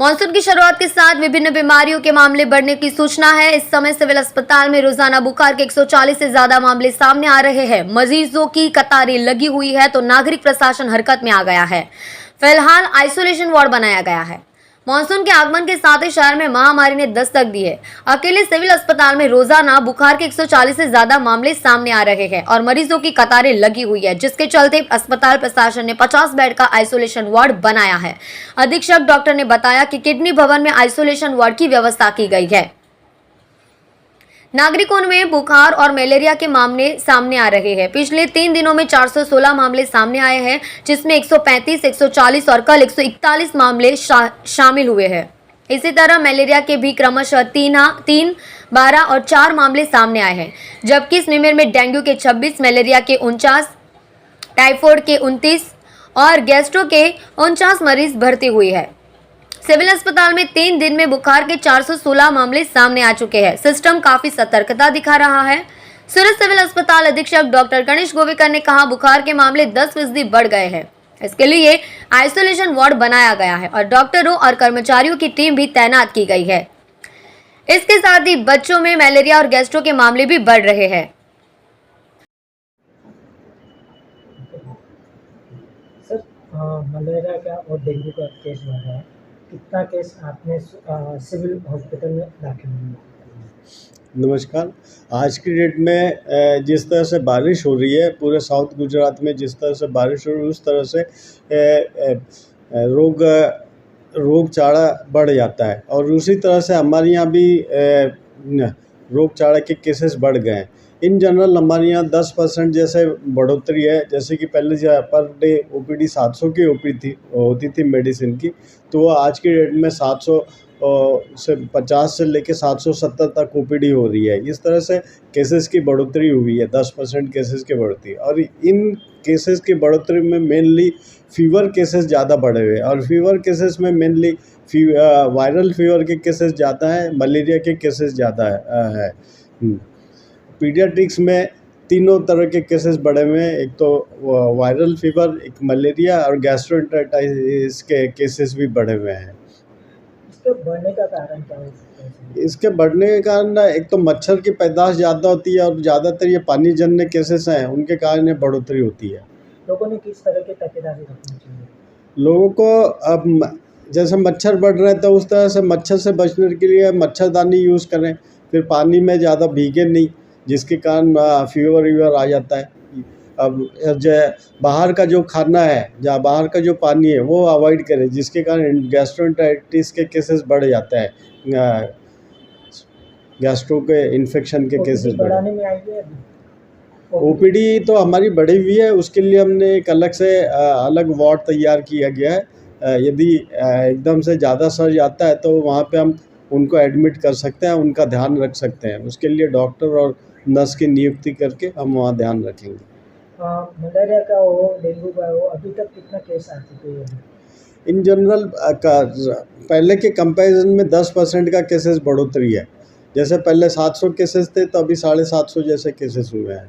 Monsoon की शुरुआत के साथ विभिन्न बीमारियों के मामले बढ़ने की सूचना है। इस समय सिविल अस्पताल में रोजाना बुखार के 140 से ज्यादा मामले सामने आ रहे हैं। मरीजों की कतारें लगी हुई है तो नागरिक प्रशासन हरकत में आ गया है। फिलहाल आइसोलेशन वार्ड बनाया गया है। मानसून के आगमन के साथ ही शहर में महामारी ने दस्तक दी है। अकेले सिविल अस्पताल में रोजाना बुखार के 140 से ज्यादा मामले सामने आ रहे हैं और मरीजों की कतारें लगी हुई है, जिसके चलते अस्पताल प्रशासन ने 50 बेड का आइसोलेशन वार्ड बनाया है। अधीक्षक डॉक्टर ने बताया कि किडनी भवन में आइसोलेशन वार्ड की व्यवस्था की गई है। नागरिकों में बुखार और मलेरिया के मामले सामने आ रहे हैं। पिछले 3 दिनों में 416 मामले सामने आए हैं, जिसमें 135, 140 और कल 141 मामले शामिल हुए हैं। इसी तरह मलेरिया के भी क्रमशः 3, 12 और 4 मामले सामने आए हैं, जबकि इस निमेर में डेंगू के 26, मलेरिया के 49, टाइफाइड के 29 और गैस्ट्रो के 49 मरीज भर्ती हुई है। सिविल अस्पताल में 3 दिन में बुखार के 416 मामले सामने आ चुके हैं। सिस्टम काफी सतर्कता दिखा रहा है। सूरत सिविल अस्पताल अधीक्षक डॉक्टर गणेश गोवेकर ने कहा, बुखार के मामले 10% बढ़ गए हैं। इसके लिए आइसोलेशन वार्ड बनाया गया है और डॉक्टरों और कर्मचारियों की टीम भी तैनात की गई है। इसके साथ ही बच्चों में मलेरिया और गैस्ट्रो के मामले भी बढ़ रहे हैं। सर, मलेरिया का और डेंगू का केस बढ़ रहा है। कितना केस आपने सिविल हॉस्पिटल में दाखिल हुआ? नमस्कार। आज की डेट में जिस तरह से बारिश हो रही है, पूरे साउथ गुजरात में जिस तरह से बारिश हो रही है, उस तरह से रोगचाड़ा बढ़ जाता है और उसी तरह से हमारे यहाँ भी रोगचाड़ा के केसेस बढ़ गए हैं। इन जनरल हमारे यहाँ 10% जैसे बढ़ोतरी है। जैसे कि पहले जो पर डे ओपीडी 700 की होती थी मेडिसिन की, तो वो आज की डेट में 700 से 50 से लेके 770 तक ओपीडी हो रही है। इस तरह से केसेस की बढ़ोतरी हुई है, 10% केसेस की बढ़ोतरी। और इन केसेस की बढ़ोतरी में मेनली फीवर केसेस ज़्यादा बढ़े हुए हैं और फीवर केसेस में मेनली वायरल फीवर के केसेस ज़्यादा है, मलेरिया के केसेस ज़्यादा है। पीडियाट्रिक्स में तीनों तरह के केसेस बढ़े हुए हैं। एक तो वायरल फीवर, एक मलेरिया और गैस्ट्रोएंटेराइटिस के केसेस भी बढ़े हुए हैं। इसके बढ़ने का कारण क्या हो सकता है? इसके बढ़ने के कारण एक तो मच्छर की पैदाश ज़्यादा होती है और ज़्यादातर ये पानी जन्य केसेस हैं, उनके कारण ये बढ़ोतरी होती है। लोगों ने किस तरह की तकेदारी रखनी चाहिए? लोगों को अब जैसे मच्छर बढ़ रहे हैं तो उस तरह से मच्छर से बचने के लिए मच्छरदानी यूज़ करें, फिर पानी में ज़्यादा भीगे नहीं, जिसके कारण फीवर आ जाता है। अब जो बाहर का जो खाना है या बाहर का जो पानी है वो अवॉइड करें, जिसके कारण गैस्ट्रोएंटेराइटिस के केसेस बढ़ जाते हैं, गैस्ट्रो के इन्फेक्शन के केसेस बढ़ाने में आई है। ओपीडी तो हमारी बढ़ी हुई है, उसके लिए हमने एक अलग से अलग वार्ड तैयार किया गया है। यदि एकदम से ज़्यादा सर्ज आता है तो वहाँ पे हम उनको एडमिट कर सकते हैं, उनका ध्यान रख सकते हैं। उसके लिए डॉक्टर और नर्स की नियुक्ति करके हम वहाँ ध्यान रखेंगे। मलेरिया का हो, डेंगू का हो, अभी तक कितना केस आ चुके हैं? इन जनरल पहले के कंपैरिजन में 10% का केसेस बढ़ोतरी है। जैसे पहले 700 केसेस थे तो अभी 750 जैसे केसेस हुए हैं।